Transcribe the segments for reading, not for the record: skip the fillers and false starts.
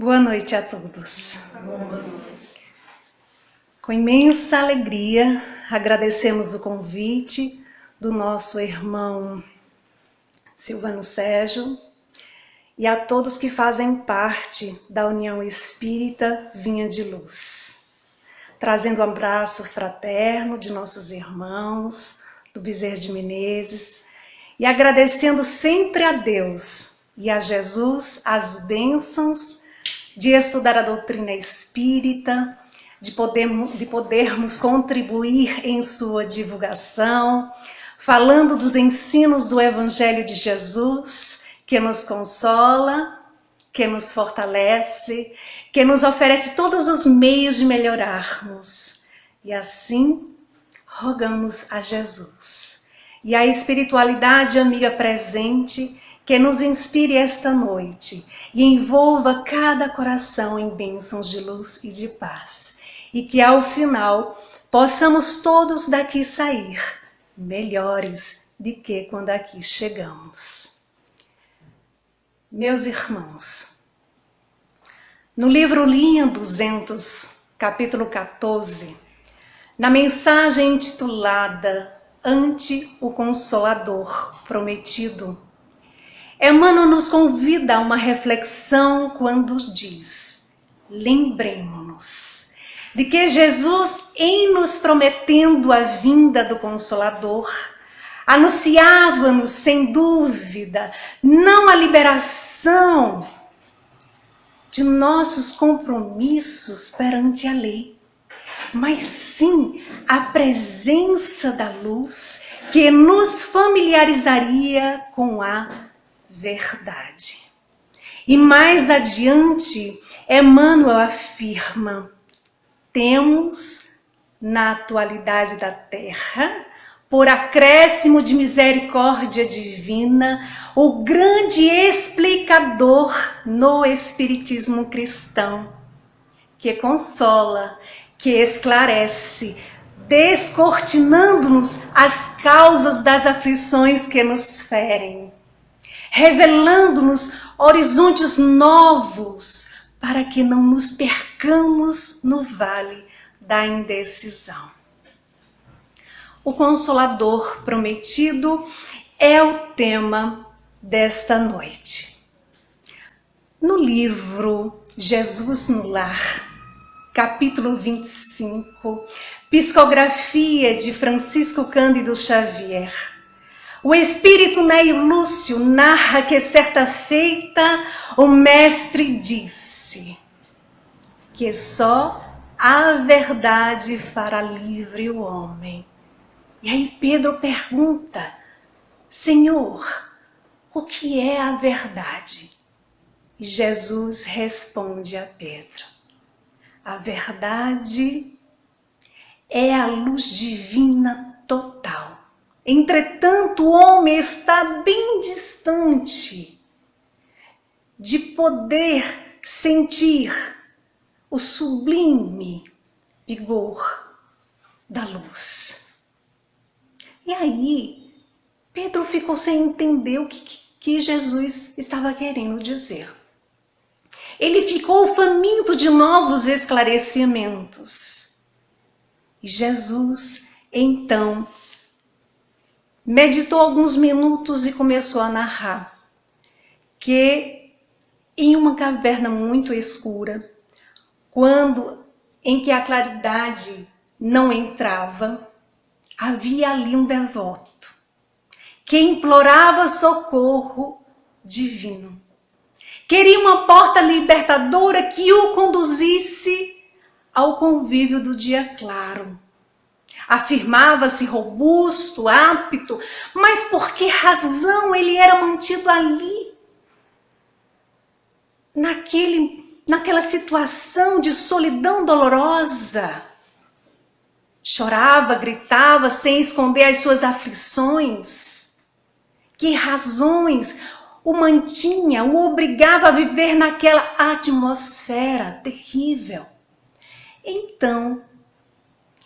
Boa noite a todos. Com imensa alegria, agradecemos o convite do nosso irmão Silvano Sérgio e a todos que fazem parte da União Espírita Vinha de Luz, trazendo um abraço fraterno de nossos irmãos do Bezerra de Menezes e agradecendo sempre a Deus e a Jesus as bênçãos de estudar a doutrina espírita, de podermos contribuir em sua divulgação, falando dos ensinos do Evangelho de Jesus, que nos consola, que nos fortalece, que nos oferece todos os meios de melhorarmos. E assim, rogamos a Jesus e a espiritualidade amiga presente que nos inspire esta noite e envolva cada coração em bênçãos de luz e de paz. E que ao final possamos todos daqui sair melhores do que quando aqui chegamos. Meus irmãos, no livro Linha 200, capítulo 14, na mensagem intitulada Ante o Consolador Prometido, Emmanuel nos convida a uma reflexão quando diz: lembremos-nos de que Jesus, em nos prometendo a vinda do Consolador, anunciava-nos, sem dúvida, não a liberação de nossos compromissos perante a lei, mas sim a presença da luz que nos familiarizaria com a verdade. E mais adiante, Emmanuel afirma: temos na atualidade da Terra, por acréscimo de misericórdia divina, o grande explicador no Espiritismo cristão, que consola, que esclarece, descortinando-nos as causas das aflições que nos ferem, revelando-nos horizontes novos para que não nos percamos no vale da indecisão. O Consolador Prometido é o tema desta noite. No livro Jesus no Lar, capítulo 25, psicografia de Francisco Cândido Xavier, o espírito Neio Lúcio narra que certa feita o mestre disse que só a verdade fará livre o homem. E aí Pedro pergunta: Senhor, o que é a verdade? E Jesus responde a Pedro: a verdade é a luz divina total. Entretanto, o homem está bem distante de poder sentir o sublime vigor da luz. E aí, Pedro ficou sem entender o que Jesus estava querendo dizer. Ele ficou faminto de novos esclarecimentos. E Jesus, então, meditou alguns minutos e começou a narrar que em uma caverna muito escura, em que a claridade não entrava, havia ali um devoto que implorava socorro divino. Queria uma porta libertadora que o conduzisse ao convívio do dia claro. Afirmava-se robusto, apto, mas por que razão ele era mantido ali? Naquela situação de solidão dolorosa. Chorava, gritava, sem esconder as suas aflições. Que razões o mantinha, o obrigava a viver naquela atmosfera terrível? Então,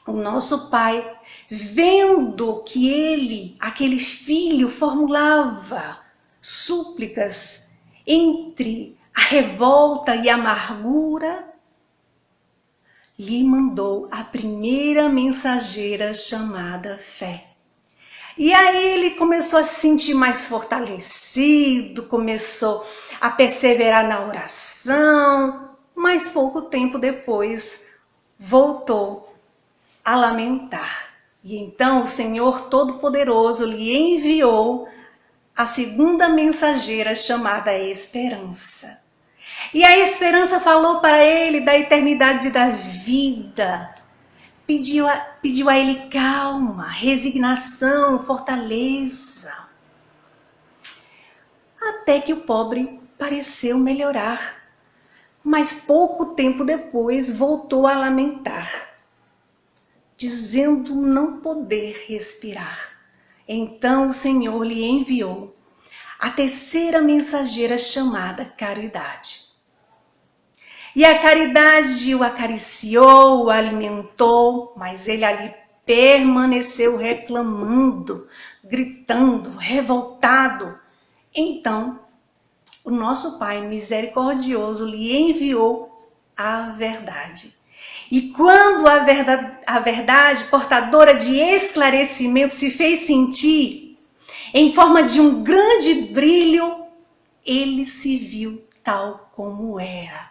o nosso pai, vendo que aquele filho, formulava súplicas entre a revolta e a amargura, lhe mandou a primeira mensageira chamada fé. E aí ele começou a se sentir mais fortalecido, começou a perseverar na oração, mas pouco tempo depois voltou a lamentar. E então o Senhor Todo-Poderoso lhe enviou a segunda mensageira chamada Esperança. E a Esperança falou para ele da eternidade da vida, pediu a ele calma, resignação, fortaleza. Até que o pobre pareceu melhorar, mas pouco tempo depois voltou a lamentar, dizendo não poder respirar. Então o Senhor lhe enviou a terceira mensageira chamada Caridade. E a Caridade o acariciou, o alimentou, mas ele ali permaneceu reclamando, gritando, revoltado. Então, o nosso Pai misericordioso lhe enviou a verdade. E quando a verdade portadora de esclarecimento se fez sentir em forma de um grande brilho, ele se viu tal como era.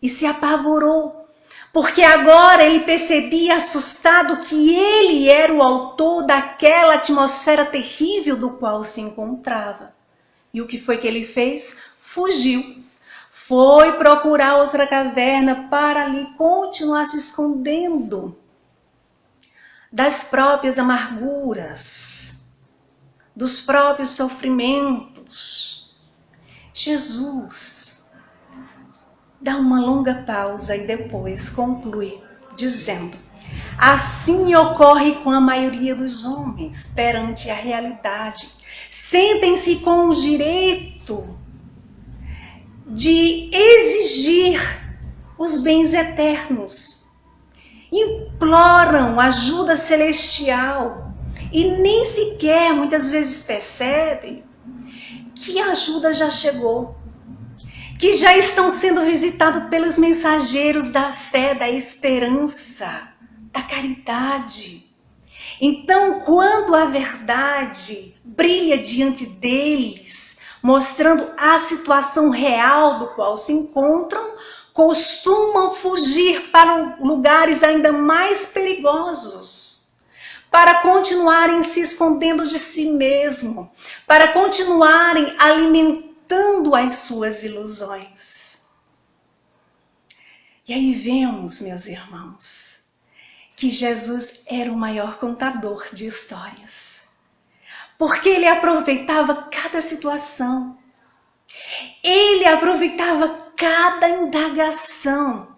E se apavorou, porque agora ele percebia assustado que ele era o autor daquela atmosfera terrível do qual se encontrava. E o que foi que ele fez? Fugiu. Foi procurar outra caverna para ali continuar se escondendo das próprias amarguras, dos próprios sofrimentos. Jesus dá uma longa pausa e depois conclui dizendo: assim ocorre com a maioria dos homens perante a realidade. Sentem-se com o direito de exigir os bens eternos, imploram ajuda celestial e nem sequer muitas vezes percebem que a ajuda já chegou, que já estão sendo visitados pelos mensageiros da fé, da esperança, da caridade. Então, quando a verdade brilha diante deles, mostrando a situação real do qual se encontram, costumam fugir para lugares ainda mais perigosos, para continuarem se escondendo de si mesmo, para continuarem alimentando as suas ilusões. E aí vemos, meus irmãos, que Jesus era o maior contador de histórias, porque ele aproveitava cada situação, ele aproveitava cada indagação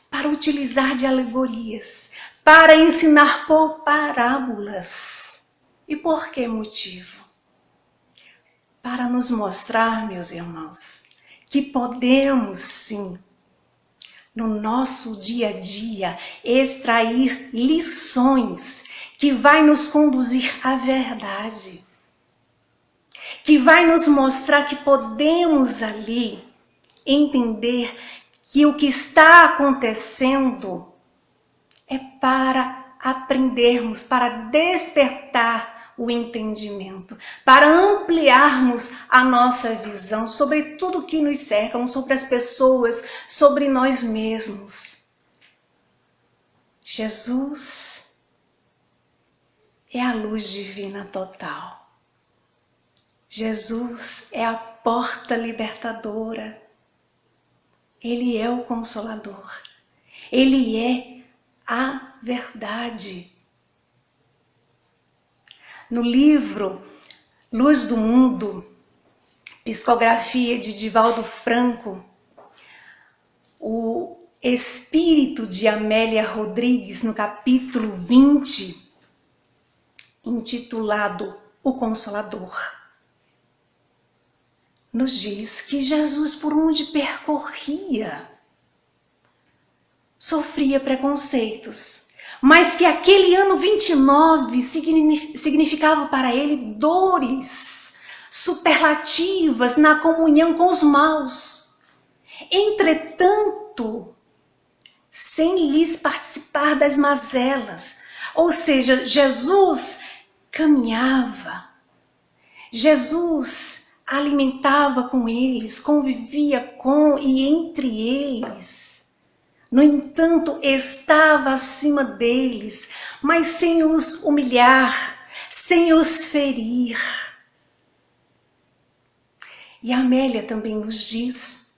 para utilizar de alegorias, para ensinar por parábolas. E por que motivo? Para nos mostrar, meus irmãos, que podemos sim, no nosso dia a dia, extrair lições que vai nos conduzir à verdade, que vai nos mostrar que podemos ali entender que o que está acontecendo é para aprendermos, para despertar o entendimento, para ampliarmos a nossa visão sobre tudo que nos cerca, sobre as pessoas, sobre nós mesmos. Jesus é a luz divina total. Jesus é a porta libertadora. Ele é o Consolador. Ele é a verdade. No livro Luz do Mundo, psicografia de Divaldo Franco, o espírito de Amélia Rodrigues, no capítulo 20, intitulado O Consolador, nos diz que Jesus, por onde percorria, sofria preconceitos, mas que aquele ano 29 significava para ele dores, superlativas na comunhão com os maus. Entretanto, sem lhes participar das mazelas. Ou seja, Jesus caminhava, Jesus alimentava com eles, convivia com e entre eles. No entanto, estava acima deles, mas sem os humilhar, sem os ferir. E Amélia também nos diz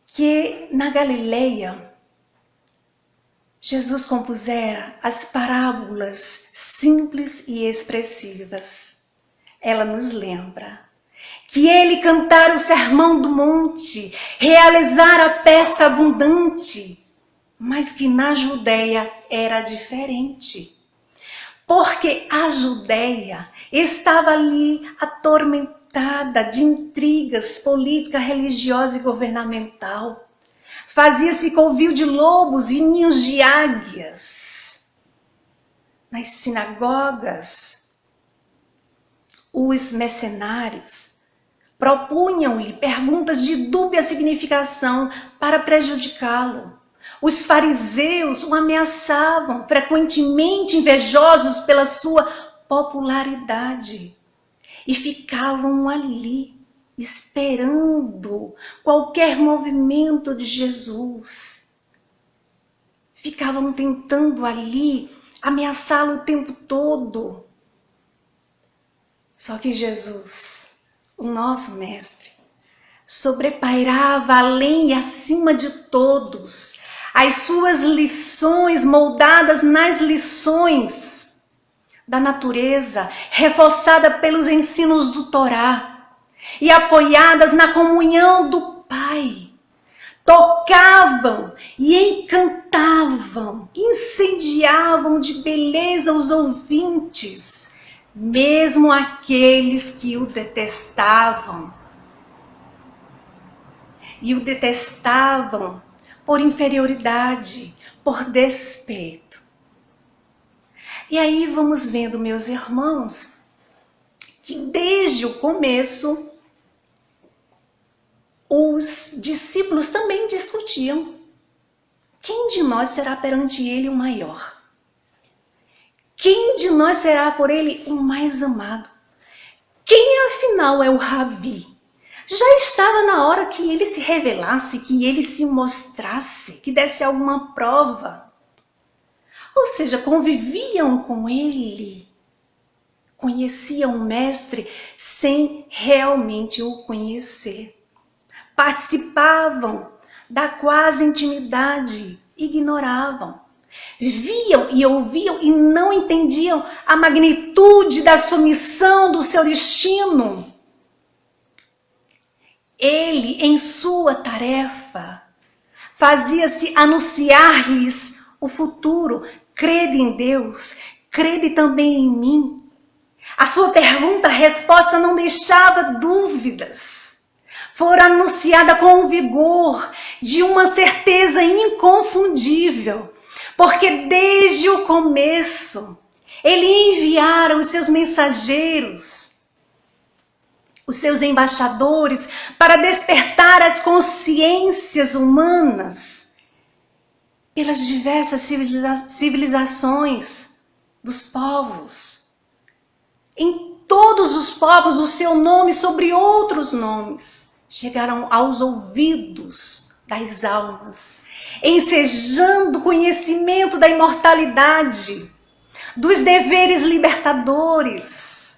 que na Galileia, Jesus compusera as parábolas simples e expressivas. Ela nos lembra que ele cantara o sermão do monte, realizara a pesca abundante, mas que na Judeia era diferente. Porque a Judeia estava ali atormentada de intrigas política, religiosa e governamental. Fazia-se covil de lobos e ninhos de águias. Nas sinagogas, os mercenários propunham-lhe perguntas de dúbia significação para prejudicá-lo. Os fariseus o ameaçavam, frequentemente invejosos pela sua popularidade, e ficavam ali, esperando qualquer movimento de Jesus. Ficavam tentando ali ameaçá-lo o tempo todo. Só que Jesus, o nosso mestre, sobrepairava além e acima de todos. As suas lições, moldadas nas lições da natureza, reforçada pelos ensinos do Torá, e apoiadas na comunhão do Pai, tocavam e encantavam, incendiavam de beleza os ouvintes, mesmo aqueles que o detestavam. E o detestavam por inferioridade, por despeito. E aí vamos vendo, meus irmãos, que desde o começo, os discípulos também discutiam: quem de nós será perante ele o maior? Quem de nós será por ele o mais amado? Quem afinal é o Rabi? Já estava na hora que ele se revelasse, que ele se mostrasse, que desse alguma prova. Ou seja, conviviam com ele, conheciam o mestre sem realmente o conhecer. Participavam da quase intimidade, ignoravam. Viam e ouviam e não entendiam a magnitude da sua missão, do seu destino. Ele, em sua tarefa, fazia-se anunciar-lhes o futuro. Crede em Deus, crede também em mim. A sua pergunta-resposta não deixava dúvidas. Fora anunciada com um vigor, de uma certeza inconfundível, porque desde o começo ele enviara os seus mensageiros, os seus embaixadores, para despertar as consciências humanas pelas diversas civilizações dos povos. Em todos os povos, o seu nome sobre outros nomes chegaram aos ouvidos das almas, ensejando o conhecimento da imortalidade, dos deveres libertadores,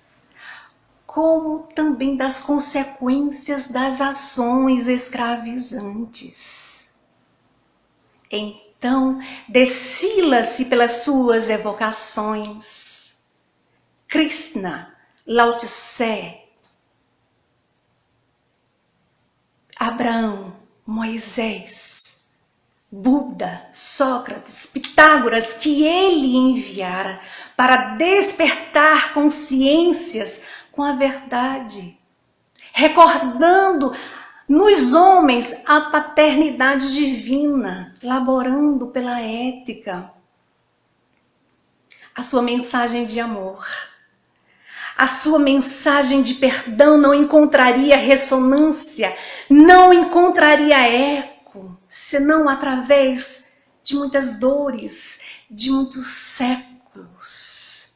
como também das consequências das ações escravizantes. Então, desfila-se pelas suas evocações. Krishna, Lao Tse, Abraão, Moisés, Buda, Sócrates, Pitágoras, que ele enviara para despertar consciências com a verdade, recordando nos homens a paternidade divina, laborando pela ética, a sua mensagem de amor. a sua mensagem de perdão não encontraria ressonância, não encontraria eco, senão através de muitas dores, de muitos séculos.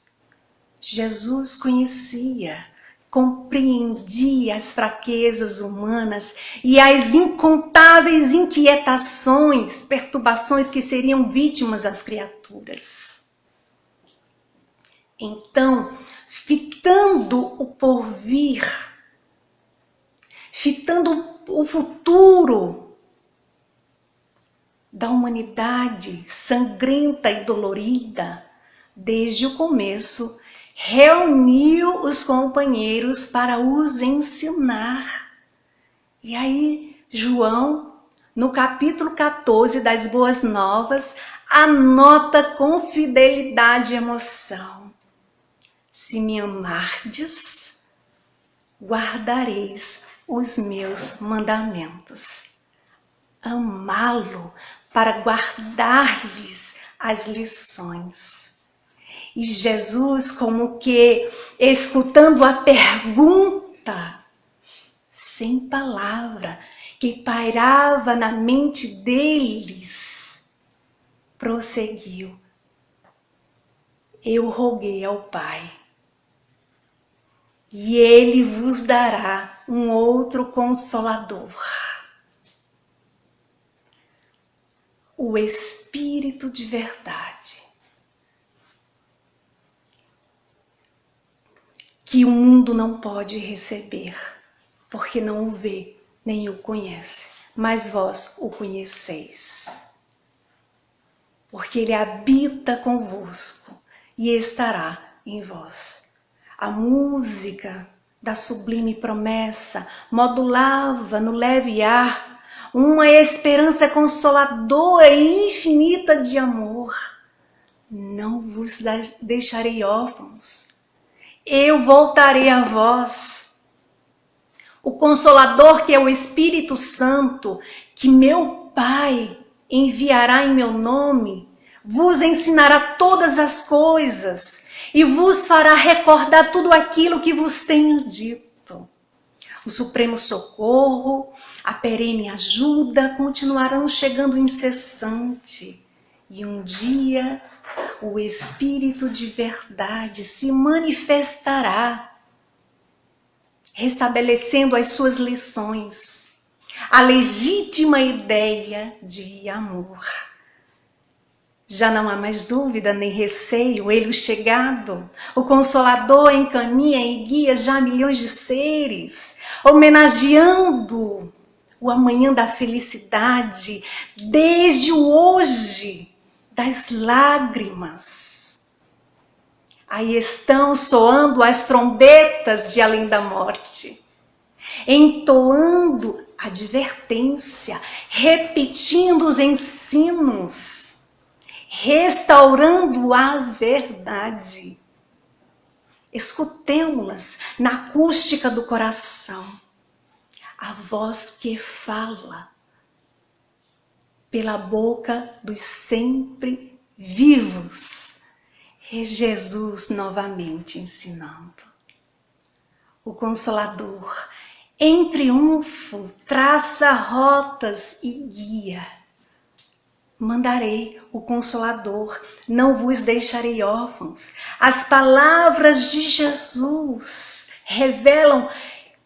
Jesus conhecia, compreendia as fraquezas humanas e as incontáveis inquietações, perturbações que seriam vítimas das criaturas. Então, fitando o porvir, fitando o futuro da humanidade sangrenta e dolorida, desde o começo, reuniu os companheiros para os ensinar. E aí, João, no capítulo 14 das Boas Novas, anota com fidelidade e emoção: se me amardes, guardareis os meus mandamentos. Amá-lo para guardar-lhes as lições. E Jesus, como que escutando a pergunta, sem palavra, que pairava na mente deles, prosseguiu: eu roguei ao Pai, e Ele vos dará um outro Consolador, o Espírito de verdade, que o mundo não pode receber, porque não o vê nem o conhece, mas vós o conheceis, porque Ele habita convosco e estará em vós. A música da sublime promessa modulava no leve ar uma esperança consoladora e infinita de amor. Não vos deixarei órfãos, eu voltarei a vós. O Consolador, que é o Espírito Santo, que meu Pai enviará em meu nome, vos ensinará todas as coisas e vos fará recordar tudo aquilo que vos tenho dito. O supremo socorro, a perene ajuda continuarão chegando incessante. E um dia o Espírito de verdade se manifestará, restabelecendo as suas lições, a legítima ideia de amor. Já não há mais dúvida nem receio, ele o chegado, o Consolador encaminha e guia já milhões de seres, homenageando o amanhã da felicidade, desde o hoje das lágrimas. Aí estão soando as trombetas de além da morte, entoando advertência, repetindo os ensinos, restaurando a verdade. Escutemos-las na acústica do coração. A voz que fala pela boca dos sempre vivos. É Jesus novamente ensinando. O Consolador, em triunfo, traça rotas e guia. Mandarei o Consolador, não vos deixarei órfãos. As palavras de Jesus revelam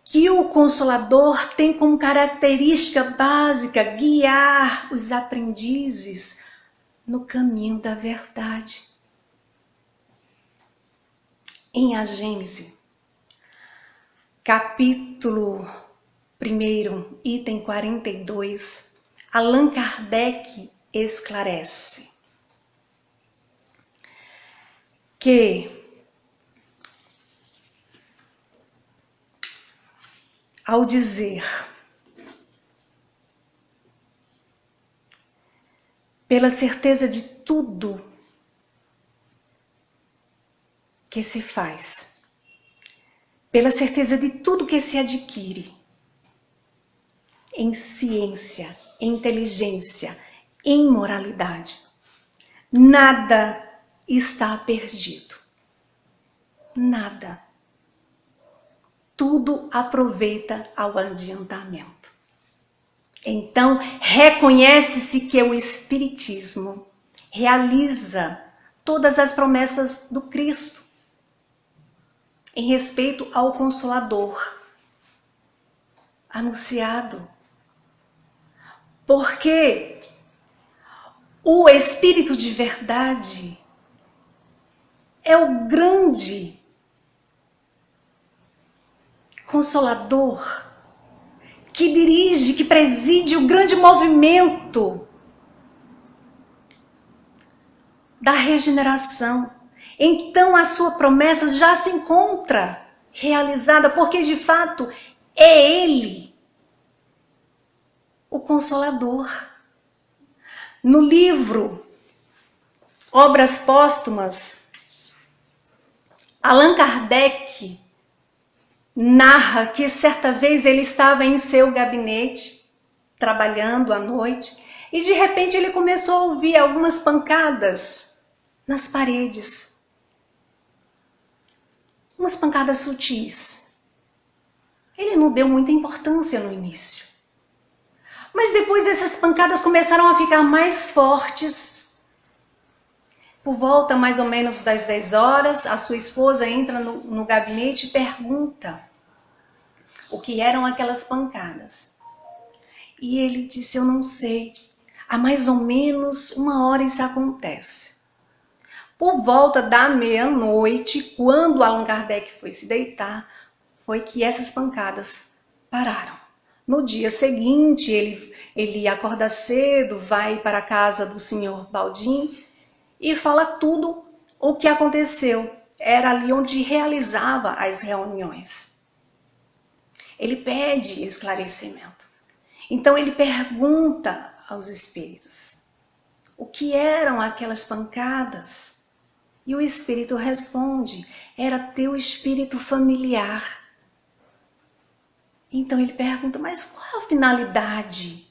que o Consolador tem como característica básica guiar os aprendizes no caminho da verdade. Em A Gênese, capítulo 1, item 42, Allan Kardec esclarece que ao dizer pela certeza de tudo que se faz, pela certeza de tudo que se adquire, em ciência, em inteligência, em moralidade, nada está perdido. Nada. tudo aproveita ao adiantamento. Então, reconhece-se que o Espiritismo realiza todas as promessas do Cristo em respeito ao Consolador anunciado. Porque o Espírito de verdade é o grande Consolador que dirige, que preside o grande movimento da regeneração. Então a sua promessa já se encontra realizada, porque de fato é Ele, o Consolador. No livro Obras Póstumas, Allan Kardec narra que certa vez ele estava em seu gabinete, trabalhando à noite, e de repente ele começou a ouvir algumas pancadas nas paredes. Umas pancadas sutis. Ele não deu muita importância no início. Mas depois essas pancadas começaram a ficar mais fortes. Por volta mais ou menos das 10 horas, a sua esposa entra no gabinete e pergunta o que eram aquelas pancadas. E ele disse, eu não sei. Há mais ou menos 1 hora isso acontece. Por volta da meia-noite, quando Allan Kardec foi se deitar, foi que essas pancadas pararam. No dia seguinte, ele acorda cedo, vai para a casa do senhor Baldim e fala tudo o que aconteceu. Era ali onde realizava as reuniões. Ele pede esclarecimento. Então ele pergunta aos espíritos o que eram aquelas pancadas. E o espírito responde, era teu espírito familiar. Então ele pergunta, mas qual é a finalidade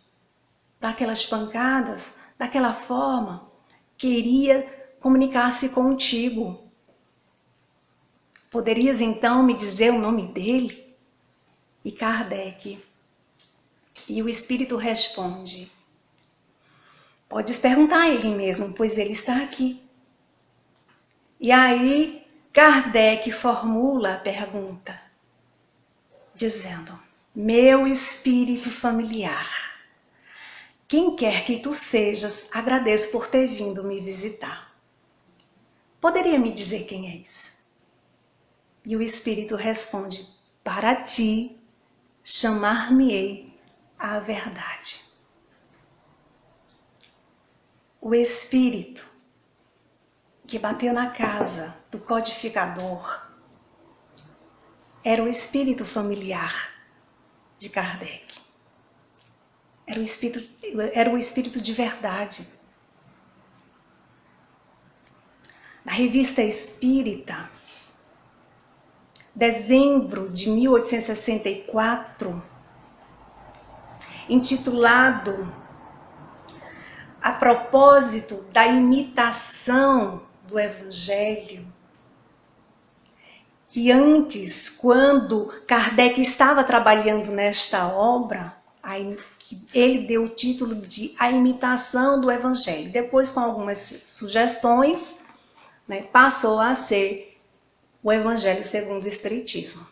daquelas pancadas, daquela forma? Queria comunicar-se contigo. Poderias então me dizer o nome dele? E Kardec. E o espírito responde, podes perguntar a ele mesmo, pois ele está aqui. E aí Kardec formula a pergunta, dizendo, meu espírito familiar, quem quer que tu sejas, agradeço por ter vindo me visitar. Poderia me dizer quem és? E o espírito responde, para ti chamar-me-ei a verdade. O espírito que bateu na casa do codificador era o espírito familiar de Kardec. Era o espírito de verdade. Na Revista Espírita, dezembro de 1864, intitulado A propósito da imitação do Evangelho, que antes, quando Kardec estava trabalhando nesta obra, ele deu o título de A Imitação do Evangelho. Depois, com algumas sugestões, passou a ser o Evangelho segundo o Espiritismo.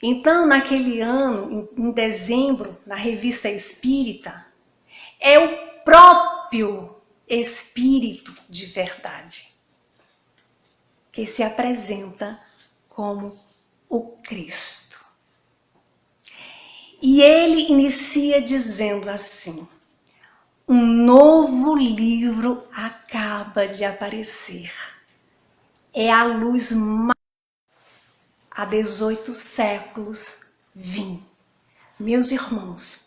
Então, naquele ano, em dezembro, na Revista Espírita, é o próprio Espírito de verdade que se apresenta como o Cristo. E ele inicia dizendo assim, um novo livro acaba de aparecer. É a luz há 18 séculos vim. Meus irmãos,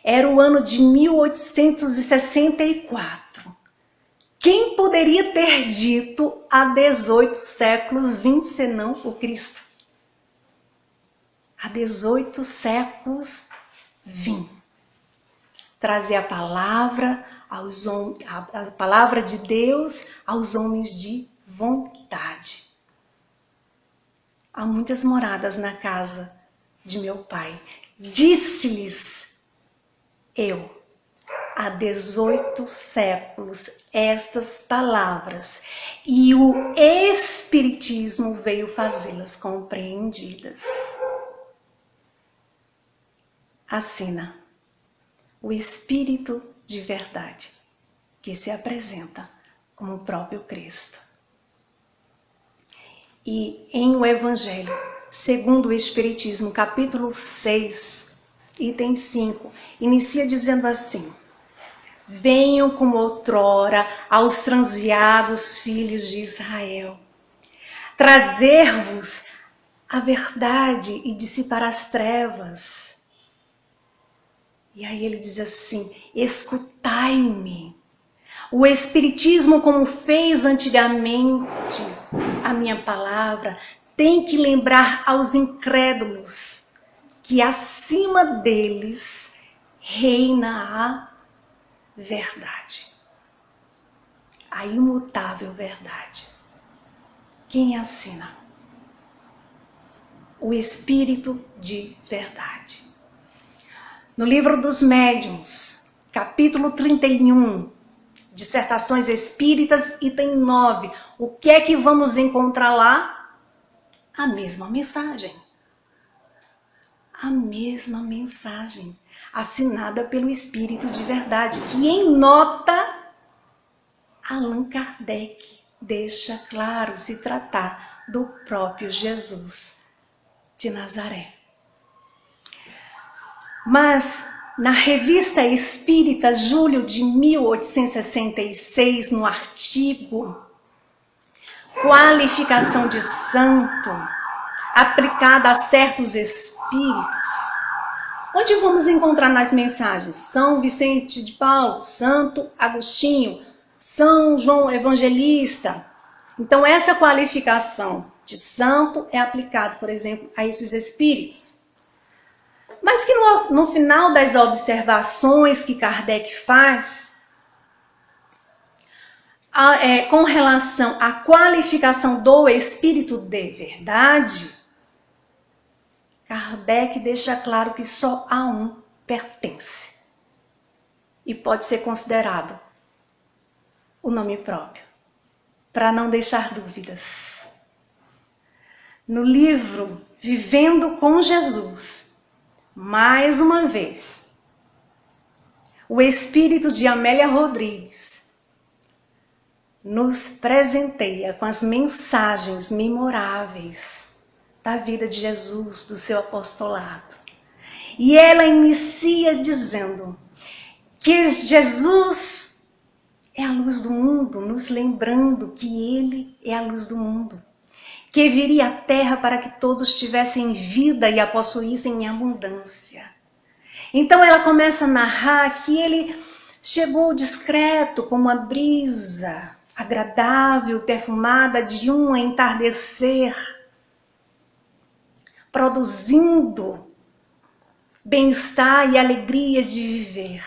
era o ano de 1864. Quem poderia ter dito há 18 séculos vim senão o Cristo? Há 18 séculos vim. Trazer a palavra a palavra de Deus aos homens de vontade. há muitas moradas na casa de meu pai. Disse-lhes eu, há 18 séculos, estas palavras, e o Espiritismo veio fazê-las compreendidas. Assina o Espírito de verdade, que se apresenta como o próprio Cristo. E em o Evangelho, segundo o Espiritismo, capítulo 6, item 5, inicia dizendo assim: venham como outrora aos transviados filhos de Israel, trazer-vos a verdade e dissipar as trevas. E aí ele diz assim: escutai-me. O Espiritismo, como fez antigamente a minha palavra, tem que lembrar aos incrédulos que acima deles reina a verdade, a imutável verdade. Quem assina? O Espírito de verdade. No livro dos Médiuns, capítulo 31, Dissertações Espíritas, item 9, o que é que vamos encontrar lá? A mesma mensagem. A mesma mensagem, assinada pelo Espírito de verdade, que em nota Allan Kardec deixa claro se tratar do próprio Jesus de Nazaré. Mas na Revista Espírita, julho de 1866, no artigo Qualificação de Santo, aplicada a certos espíritos, onde vamos encontrar nas mensagens São Vicente de Paulo, Santo Agostinho, São João Evangelista. Então essa qualificação de santo é aplicada, por exemplo, a esses espíritos. Mas que no final das observações que Kardec faz, com relação à qualificação do Espírito de verdade, Kardec deixa claro que só a um pertence e pode ser considerado o nome próprio, para não deixar dúvidas. No livro Vivendo com Jesus, mais uma vez, o Espírito de Amélia Rodrigues nos presenteia com as mensagens memoráveis da vida de Jesus, do seu apostolado. E ela inicia dizendo que Jesus é a luz do mundo, nos lembrando que ele é a luz do mundo, que viria à terra para que todos tivessem vida e a possuíssem em abundância. Então ela começa a narrar que ele chegou discreto como uma brisa agradável, perfumada de um entardecer, produzindo bem-estar e alegria de viver.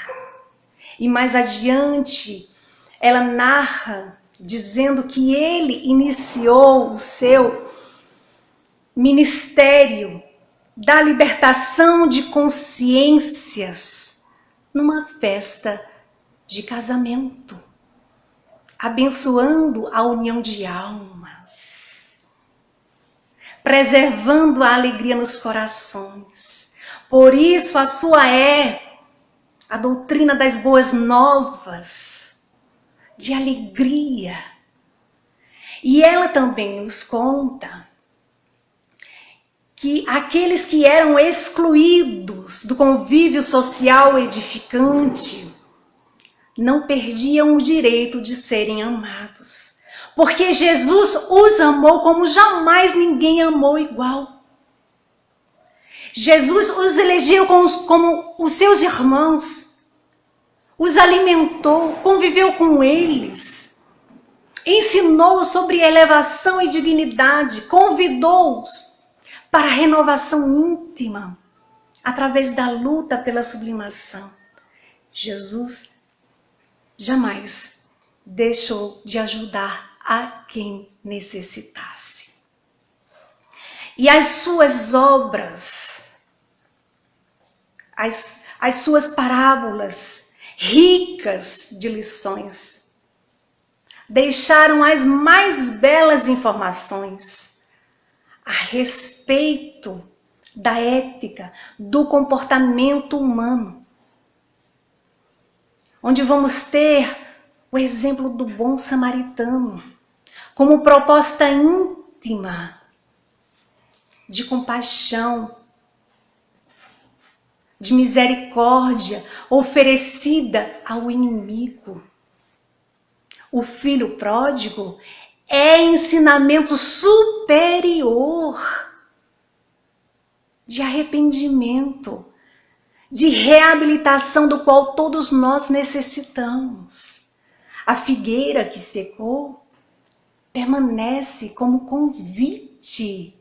E mais adiante, ela narra dizendo que ele iniciou o seu ministério da libertação de consciências numa festa de casamento, abençoando a união de almas, preservando a alegria nos corações. Por isso a sua é a doutrina das boas novas, de alegria. E ela também nos conta que aqueles que eram excluídos do convívio social edificante não perdiam o direito de serem amados, porque Jesus os amou como jamais ninguém amou igual. Jesus os elegeu como os seus irmãos, os alimentou, conviveu com eles, ensinou sobre elevação e dignidade, convidou-os para a renovação íntima, através da luta pela sublimação. Jesus jamais deixou de ajudar a quem necessitasse. E as suas obras, as suas parábolas, ricas de lições, deixaram as mais belas informações a respeito da ética, do comportamento humano, onde vamos ter o exemplo do bom samaritano como proposta íntima de compaixão, de misericórdia oferecida ao inimigo. O filho pródigo é ensinamento superior de arrependimento, de reabilitação do qual todos nós necessitamos. A figueira que secou permanece como convite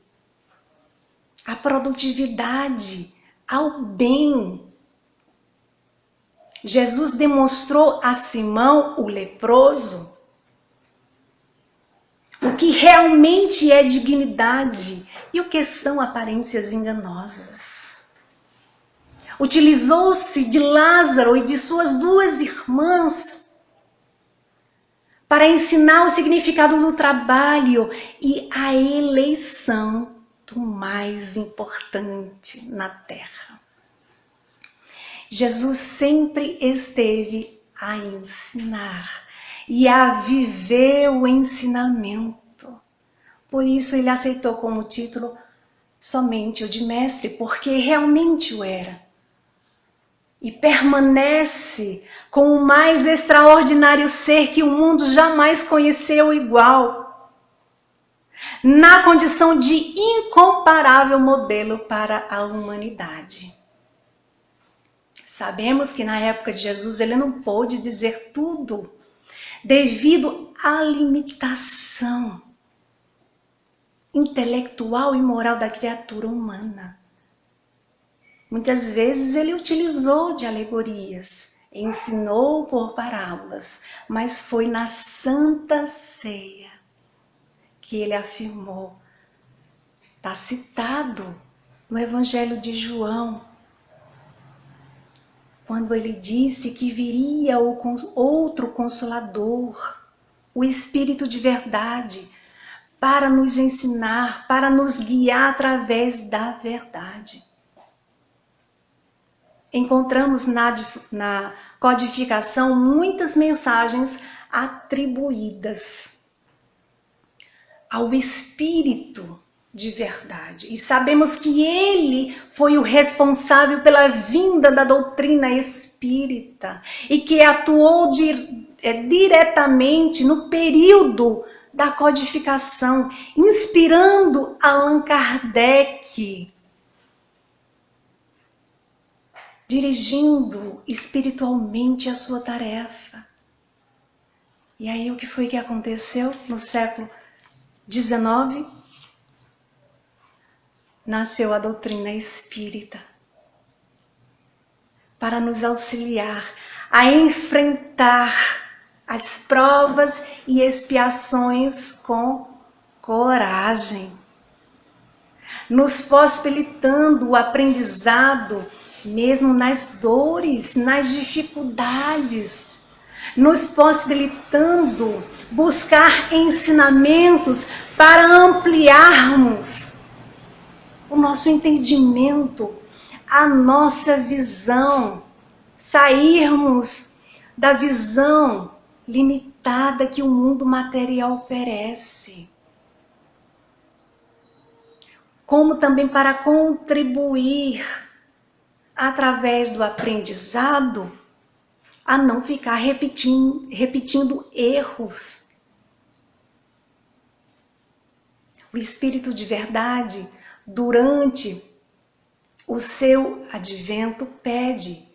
à produtividade, ao bem. Jesus demonstrou a Simão, o leproso, o que realmente é dignidade e o que são aparências enganosas. Utilizou-se de Lázaro e de suas duas irmãs para ensinar o significado do trabalho e a eleição do mais importante na terra. Jesus sempre esteve a ensinar e a viver o ensinamento. Por isso ele aceitou como título somente o de mestre, porque realmente o era. E permanece com o mais extraordinário ser que o mundo jamais conheceu igual, na condição de incomparável modelo para a humanidade. Sabemos que na época de Jesus ele não pôde dizer tudo, devido à limitação intelectual e moral da criatura humana. Muitas vezes ele utilizou de alegorias, ensinou por parábolas, mas foi na Santa Ceia que ele afirmou. Está citado no Evangelho de João, quando ele disse que viria outro Consolador, o Espírito de verdade, para nos ensinar, para nos guiar através da verdade. Encontramos na codificação muitas mensagens atribuídas ao Espírito de verdade. E sabemos que ele foi o responsável pela vinda da doutrina espírita e que atuou diretamente no período da codificação, inspirando Allan Kardec, dirigindo espiritualmente a sua tarefa. E aí o que foi que aconteceu no século XIX? Nasceu a doutrina espírita para nos auxiliar a enfrentar as provas e expiações com coragem, nos possibilitando o aprendizado mesmo nas dores, nas dificuldades, nos possibilitando buscar ensinamentos para ampliarmos o nosso entendimento, a nossa visão, sairmos da visão limitada que o mundo material oferece. Como também para contribuir através do aprendizado a não ficar repetindo erros. O Espírito de verdade, durante o seu advento, pede: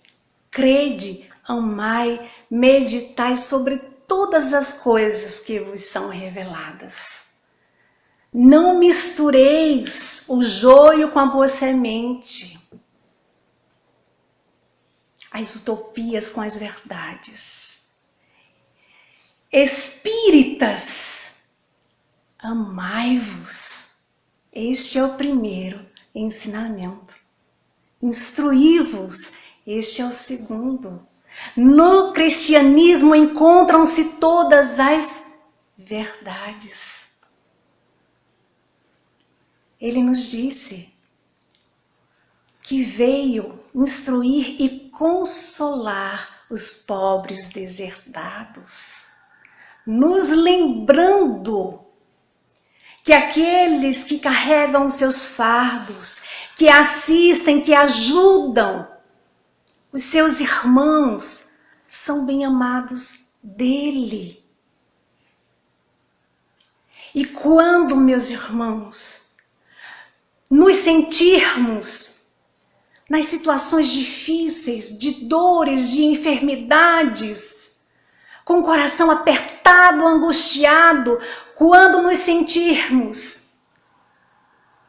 crede, amai, meditai sobre todas as coisas que vos são reveladas. Não mistureis o joio com a boa semente, as utopias com as verdades. Espíritas, amai-vos. Este é o primeiro ensinamento. Instruí-vos, este é o segundo. No cristianismo encontram-se todas as verdades. Ele nos disse que veio instruir e consolar os pobres deserdados, nos lembrando que aqueles que carregam seus fardos, que assistem, que ajudam os seus irmãos, são bem-amados dele. E quando, meus irmãos, nos sentirmos nas situações difíceis, de dores, de enfermidades, com o coração apertado, angustiado, quando nos sentirmos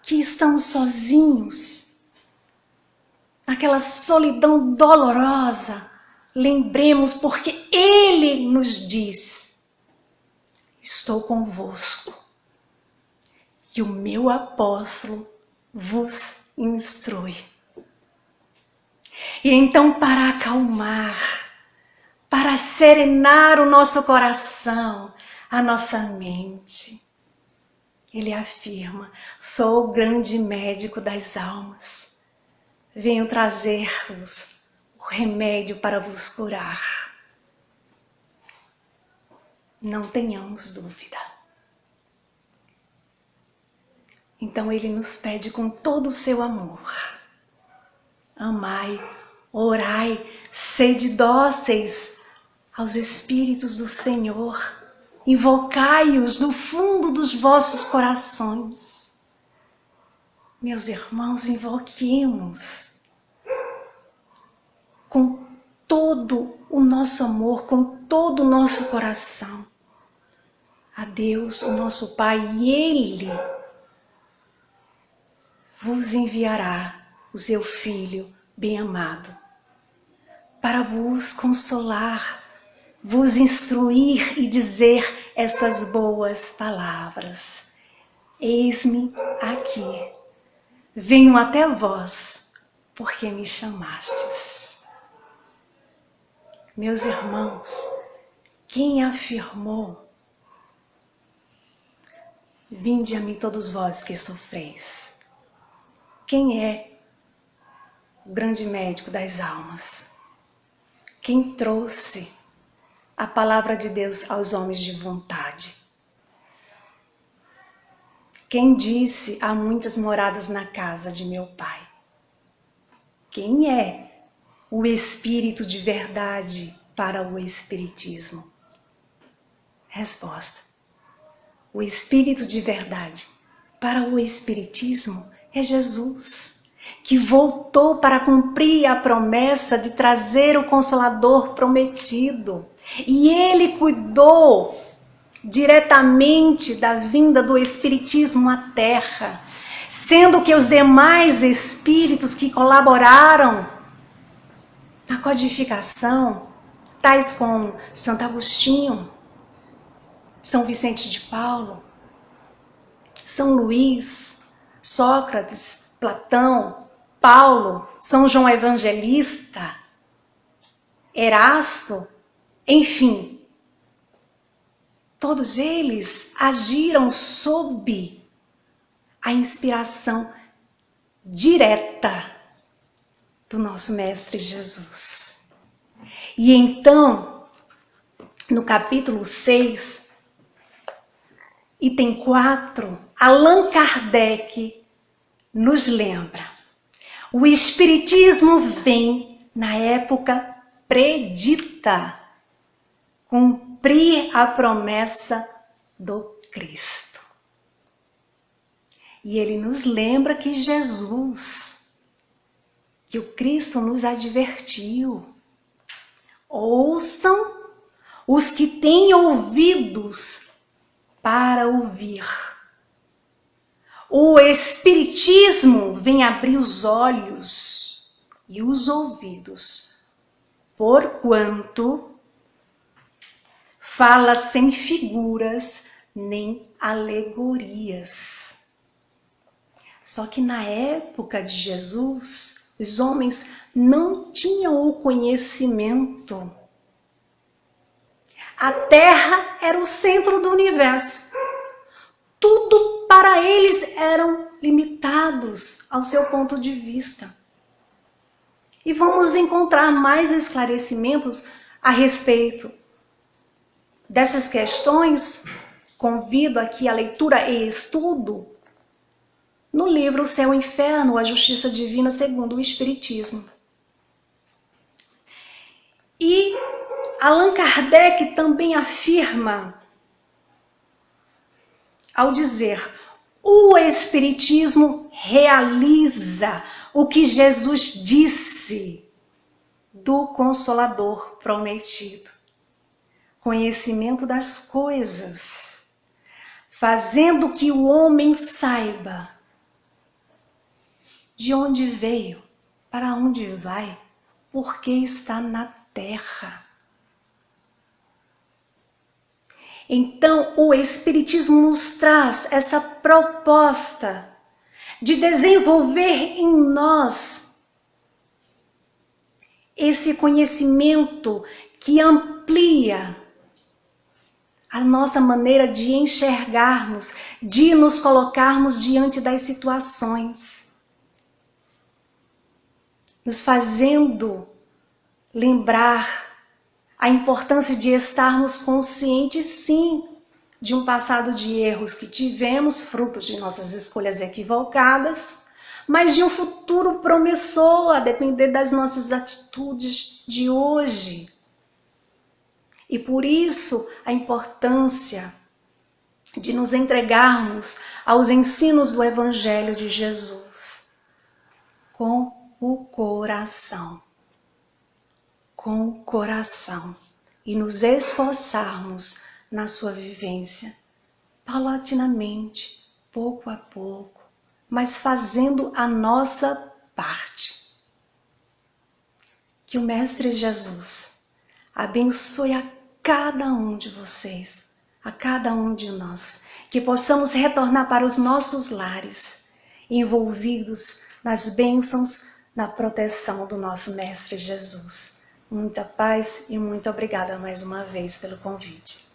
que estamos sozinhos, naquela solidão dolorosa, lembremos, porque Ele nos diz: estou convosco e o meu apóstolo vos instrui. E então, para acalmar, para serenar o nosso coração, a nossa mente, ele afirma: sou o grande médico das almas. Venho trazer-vos o remédio para vos curar. Não tenhamos dúvida. Então ele nos pede com todo o seu amor: amai, orai, sede dóceis aos Espíritos do Senhor, invocai-os no fundo dos vossos corações. Meus irmãos, invoquemos com todo o nosso amor, com todo o nosso coração a Deus, o nosso Pai, e Ele vos enviará o seu Filho bem-amado para vos consolar, vos instruir e dizer estas boas palavras: eis-me aqui, venho até vós, porque me chamastes. Meus irmãos, quem afirmou: vinde a mim todos vós que sofreis? Quem é o grande médico das almas? Quem trouxe a palavra de Deus aos homens de vontade? Quem disse: há muitas moradas na casa de meu Pai? Quem é o Espírito de verdade para o Espiritismo? Resposta: o Espírito de verdade para o Espiritismo é Jesus, que voltou para cumprir a promessa de trazer o Consolador prometido. E ele cuidou diretamente da vinda do Espiritismo à Terra, sendo que os demais espíritos que colaboraram na codificação, tais como Santo Agostinho, São Vicente de Paulo, São Luís, Sócrates, Platão, Paulo, São João Evangelista, Erasto, enfim, todos eles agiram sob a inspiração direta do nosso Mestre Jesus. E então, no capítulo 6, item 4, Allan Kardec nos lembra: o Espiritismo vem na época predita cumprir a promessa do Cristo. E ele nos lembra que Jesus, que o Cristo nos advertiu: ouçam os que têm ouvidos para ouvir. O Espiritismo vem abrir os olhos e os ouvidos, porquanto fala sem figuras nem alegorias. Só que na época de Jesus, os homens não tinham o conhecimento. A Terra era o centro do universo. Tudo para eles eram limitados ao seu ponto de vista. E vamos encontrar mais esclarecimentos a respeito dessas questões. Convido aqui a leitura e estudo no livro O Céu e o Inferno, a Justiça Divina segundo o Espiritismo. E Allan Kardec também afirma, ao dizer: o Espiritismo realiza o que Jesus disse do Consolador prometido. Conhecimento das coisas, fazendo que o homem saiba de onde veio, para onde vai, por que está na terra. Então, o Espiritismo nos traz essa proposta de desenvolver em nós esse conhecimento que amplia a nossa maneira de enxergarmos, de nos colocarmos diante das situações, nos fazendo lembrar a importância de estarmos conscientes, sim, de um passado de erros que tivemos, frutos de nossas escolhas equivocadas, mas de um futuro promissor, a depender das nossas atitudes de hoje. E por isso a importância de nos entregarmos aos ensinos do Evangelho de Jesus com o coração. Com o coração. E nos esforçarmos na sua vivência, paulatinamente, pouco a pouco, mas fazendo a nossa parte. Que o Mestre Jesus abençoe a cada um de vocês, a cada um de nós, que possamos retornar para os nossos lares, envolvidos nas bênçãos, na proteção do nosso Mestre Jesus. Muita paz e muito obrigada mais uma vez pelo convite.